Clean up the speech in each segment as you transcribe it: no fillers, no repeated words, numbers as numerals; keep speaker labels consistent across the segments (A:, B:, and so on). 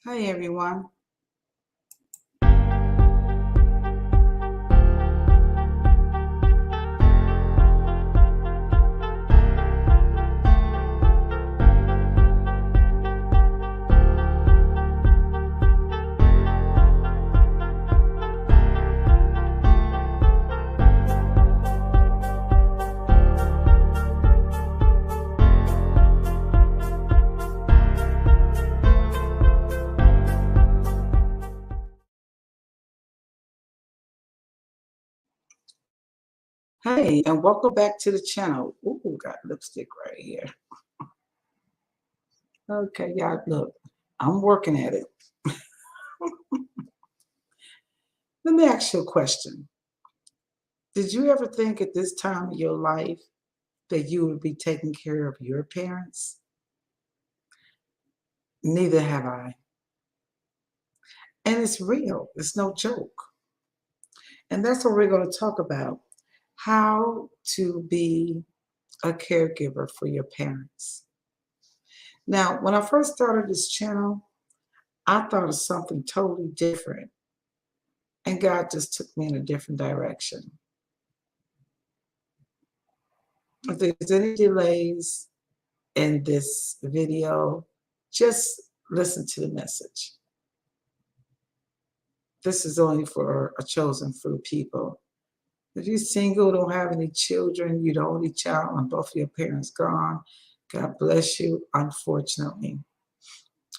A: Hi, everyone. Hey, and welcome back to the channel. Ooh, got lipstick right here. Okay, y'all, look, I'm working at it. Let me ask you a question. Did you ever think at this time of your life that you would be taking care of your parents? Neither have I. And it's real, it's no joke. And that's what we're going to talk about, how to be a caregiver for your parents. Now, when I first started this channel, I thought of something totally different. And God just took me in a different direction. If there's any delays in this video, just listen to the message. This is only for a chosen few people. If you're single, don't have any children, you're the only child and both of your parents gone, God bless you, unfortunately.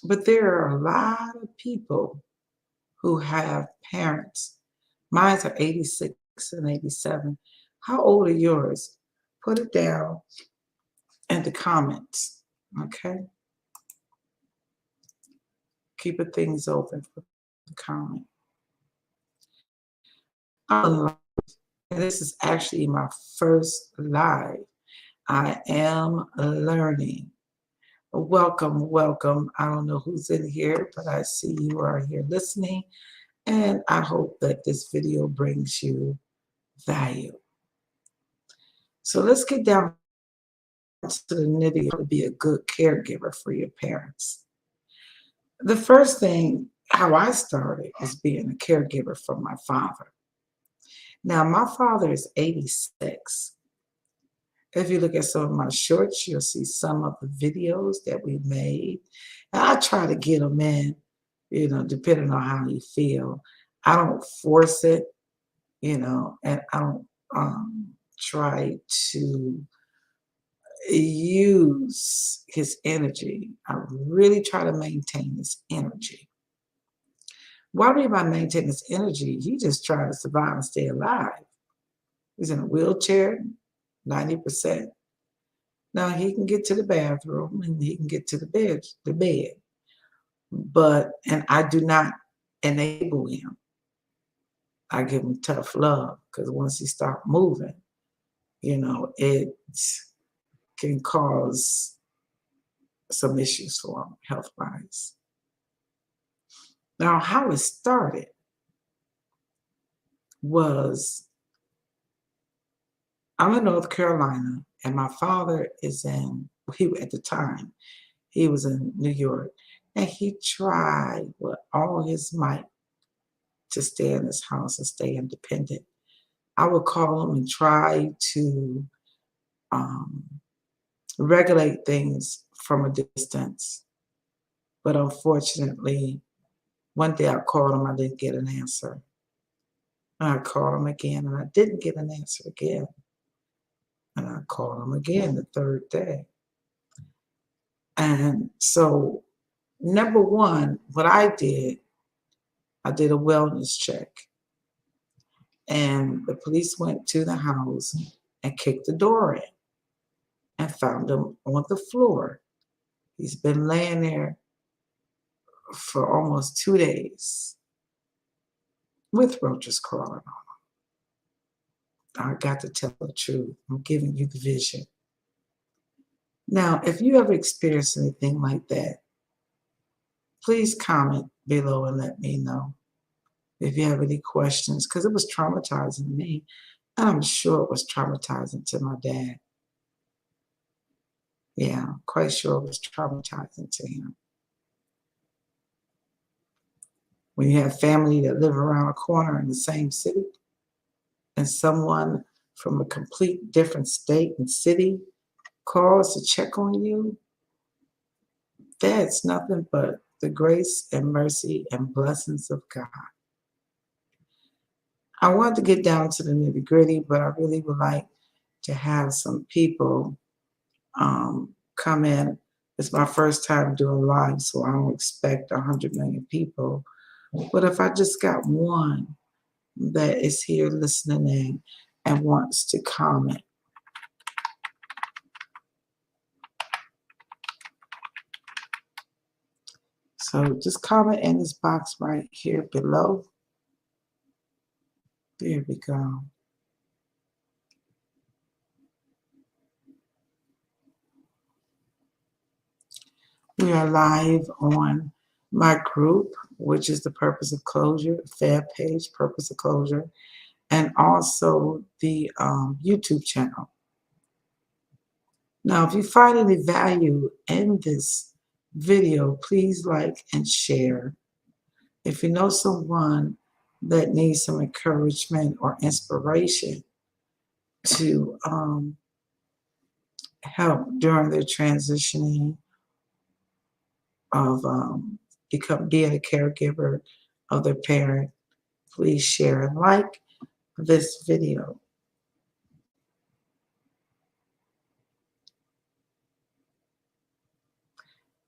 A: But there are a lot of people who have parents. Mine are 86 and 87. How old are yours? Put it down in the comments, okay? Keeping things open for the comment. And this is actually my first live. I am learning. Welcome, welcome. I don't know who's in here, but I see you are here listening. And I hope that this video brings you value. So let's get down to the nitty to be a good caregiver for your parents. The first thing, how I started, is being a caregiver for my father. Now, my father is 86. If you look at some of my shorts, you'll see some of the videos that we made. And I try to get them in, depending on how you feel. I don't force it, and I don't try to use his energy. I really try to maintain his energy. What do I mean by maintain his energy? He just trying to survive and stay alive. He's in a wheelchair, 90%. Now he can get to the bathroom and he can get to the bed. And I do not enable him. I give him tough love because once he starts moving, it can cause some issues for him health-wise. Now, how it started was I'm in North Carolina, and my father is at the time, he was in New York, and he tried with all his might to stay in his house and stay independent. I would call him and try to regulate things from a distance. But unfortunately, one day I called him, I didn't get an answer. And I called him again, and I didn't get an answer again. And I called him again the third day. And so, number one, what I did a wellness check. And the police went to the house and kicked the door in and found him on the floor. He's been laying there for almost 2 days with roaches crawling on him. I got to tell the truth. I'm giving you the vision. Now, if you ever experienced anything like that, please comment below and let me know if you have any questions, because it was traumatizing to me, and I'm sure it was traumatizing to my dad. Yeah, I'm quite sure it was traumatizing to him. When you have family that live around a corner in the same city, and someone from a complete different state and city calls to check on you, that's nothing but the grace and mercy and blessings of God. I want to get down to the nitty gritty, but I really would like to have some people come in. It's my first time doing live, so I don't expect 100 million people. But if I just got one that is here listening in and wants to comment, so just comment in this box right here below. There we go. We are live on my group, which is the Purpose of Closure, Fab page, Purpose of Closure, and also the YouTube channel. Now, if you find any value in this video, please like and share. If you know someone that needs some encouragement or inspiration to help during their transitioning of being a caregiver of their parent, please share and like this video.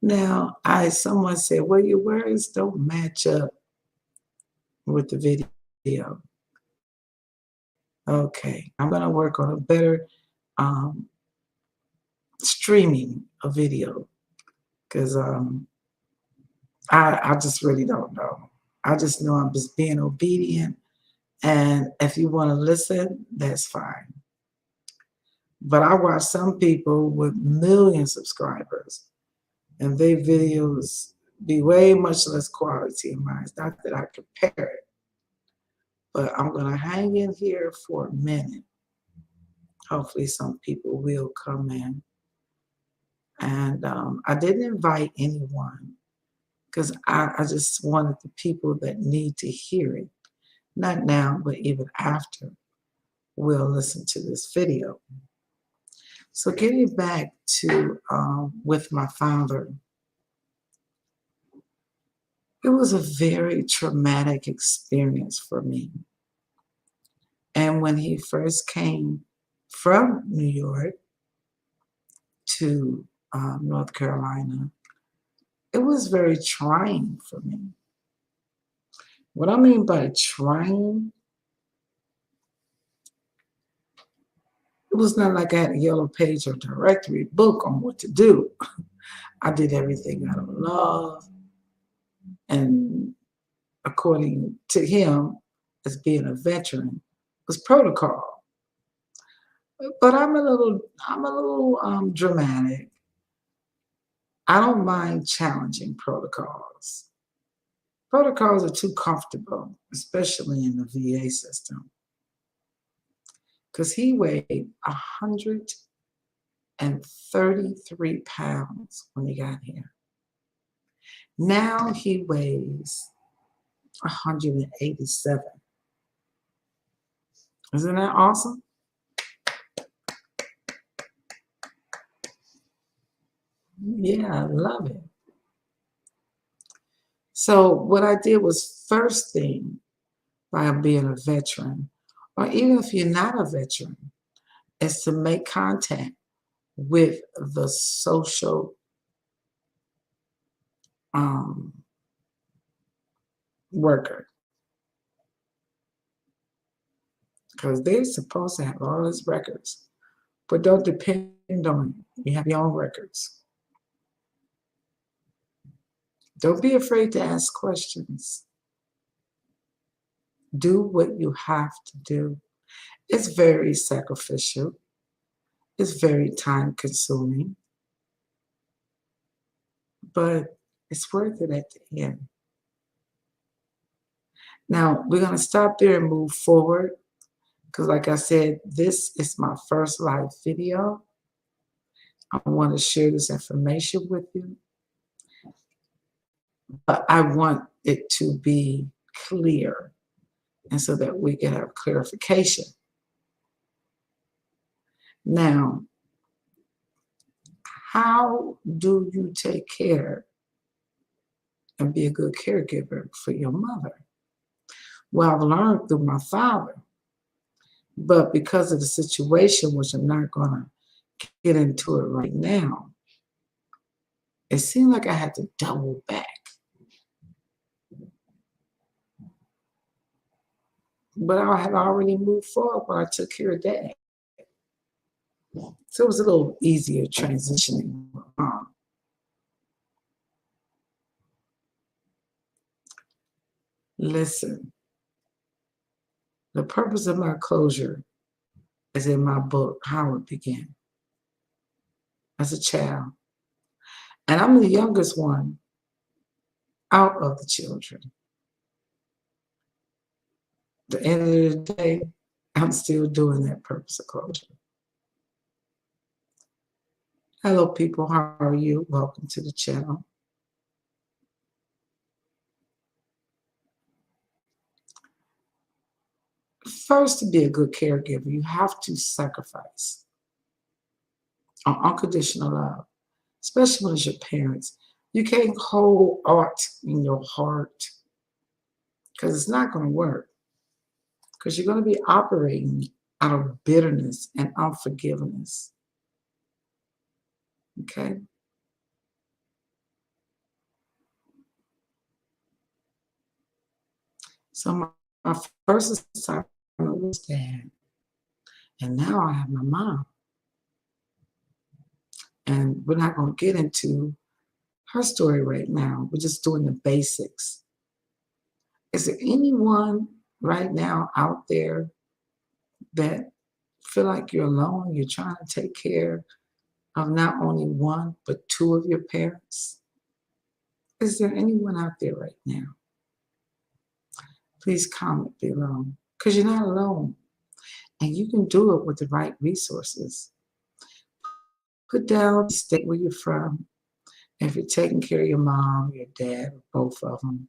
A: Now, someone said, well, your words don't match up with the video. Okay, I'm going to work on a better streaming a video because I just really don't know. I just know I'm just being obedient, and if you want to listen, that's fine. But I watch some people with million subscribers, and their videos be way much less quality than mine. It's not that I compare it, but I'm going to hang in here for a minute. Hopefully some people will come in. And I didn't invite anyone because I just wanted the people that need to hear it, not now, but even after, will listen to this video. So getting back to with my father, it was a very traumatic experience for me. And when he first came from New York to North Carolina, it was very trying for me. What I mean by trying, it was not like I had a yellow page or directory book on what to do. I did everything out of love and according to him, as being a veteran, was protocol. But I'm a little dramatic. I don't mind challenging protocols. Protocols are too comfortable, especially in the VA system. Because he weighed 133 pounds when he got here. Now he weighs 187. Isn't that awesome? Yeah, I love it. So what I did was, first thing, by being a veteran, or even if you're not a veteran, is to make contact with the social worker, because they're supposed to have all his records, but don't depend on it. You have your own records. Don't be afraid to ask questions. Do what you have to do. It's very sacrificial. It's very time consuming, but it's worth it at the end. Now, we're going to stop there and move forward because, like I said, this is my first live video. I want to share this information with you. but I want it to be clear and so that we can have clarification. Now, how do you take care and be a good caregiver for your mother? Well, I've learned through my father, but because of the situation, which I'm not going to get into it right now, it seemed like I had to double back. But I had already moved forward when I took care of dad. So it was a little easier transitioning. Listen, the purpose of my closure is in my book, How It Began, as a child. And I'm the youngest one out of the children. At the end of the day, I'm still doing that purpose of closure. Hello, people. How are you? Welcome to the channel. First, to be a good caregiver, you have to sacrifice on unconditional love, especially when it's your parents. You can't hold art in your heart because it's not going to work. Because you're going to be operating out of bitterness and unforgiveness. Okay? So my first assignment was dad. And now I have my mom. And we're not going to get into her story right now. We're just doing the basics. Is there anyone right now out there that feel like you're alone? You're trying to take care of not only one, but two of your parents? Is there anyone out there right now? Please comment below, because you're not alone. And you can do it with the right resources. Put down the state where you're from. If you're taking care of your mom, your dad, or both of them.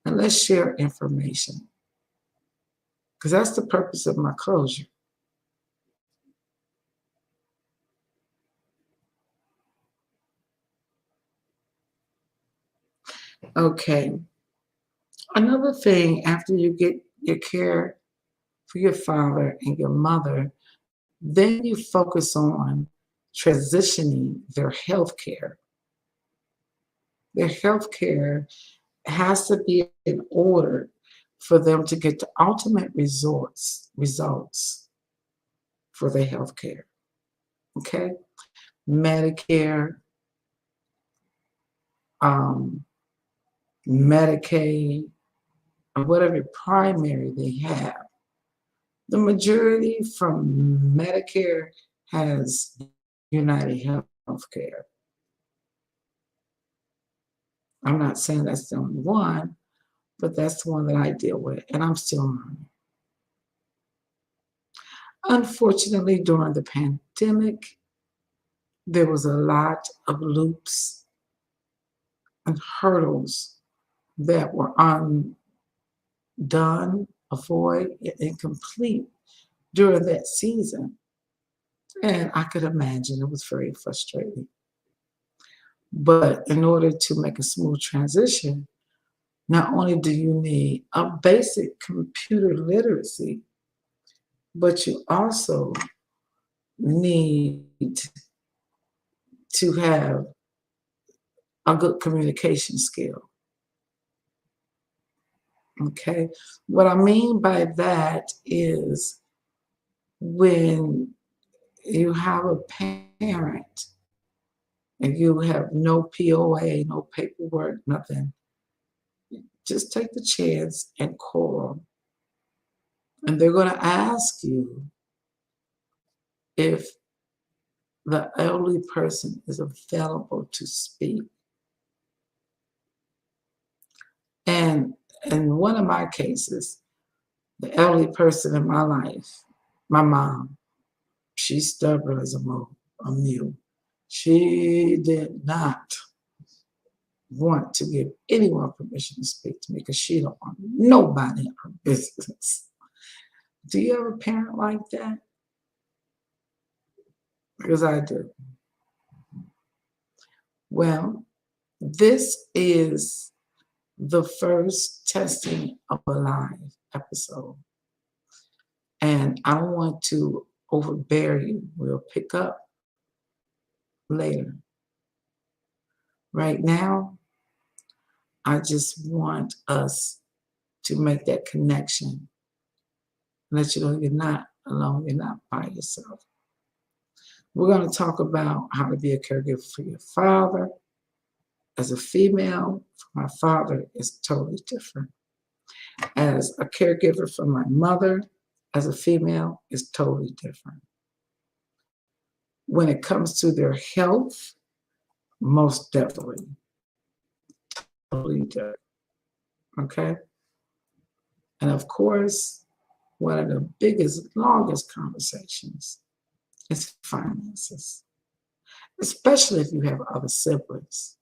A: And let's share information. Because that's the purpose of my closure. Okay. Another thing, after you get your care for your father and your mother, then you focus on transitioning their health care. Their health care has to be in order for them to get the ultimate results for their health care. Okay? Medicare, Medicaid, or whatever primary they have. The majority from Medicare has United Health Care. I'm not saying that's the only one, but that's the one that I deal with, and I'm still learning. Unfortunately, during the pandemic, there was a lot of loops and hurdles that were undone, avoid, incomplete during that season. And I could imagine it was very frustrating. But in order to make a smooth transition, not only do you need a basic computer literacy, but you also need to have a good communication skill. Okay? What I mean by that is when you have a parent and you have no POA, no paperwork, nothing, just take the chance and call. And they're going to ask you if the elderly person is available to speak. And in one of my cases, the elderly person in my life, my mom, she's stubborn as a mule. She did not want to give anyone permission to speak to me because she don't want nobody in her business. Do you have a parent like that? Because I do. Well, this is the first testing of a live episode. And I don't want to overbear you. We'll pick up later. Right now, I just want us to make that connection. Let you know you're not alone, you're not by yourself. We're going to talk about how to be a caregiver for your father. As a female, for my father is totally different. As a caregiver for my mother, as a female, is totally different. When it comes to their health, most definitely, totally different. Okay? And of course, one of the biggest, longest conversations is finances, especially if you have other siblings.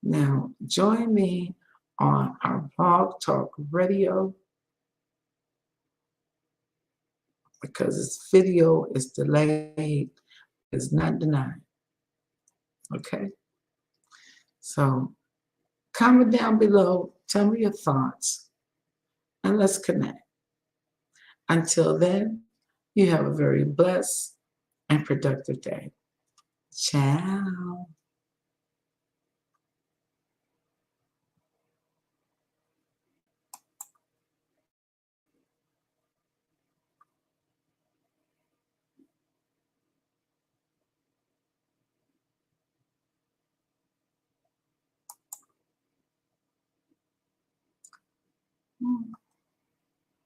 A: Now, join me on our Blog Talk Radio because this video is delayed, it's not denied. Okay? So, comment down below, tell me your thoughts, and let's connect. Until then, you have a very blessed and productive day. Ciao.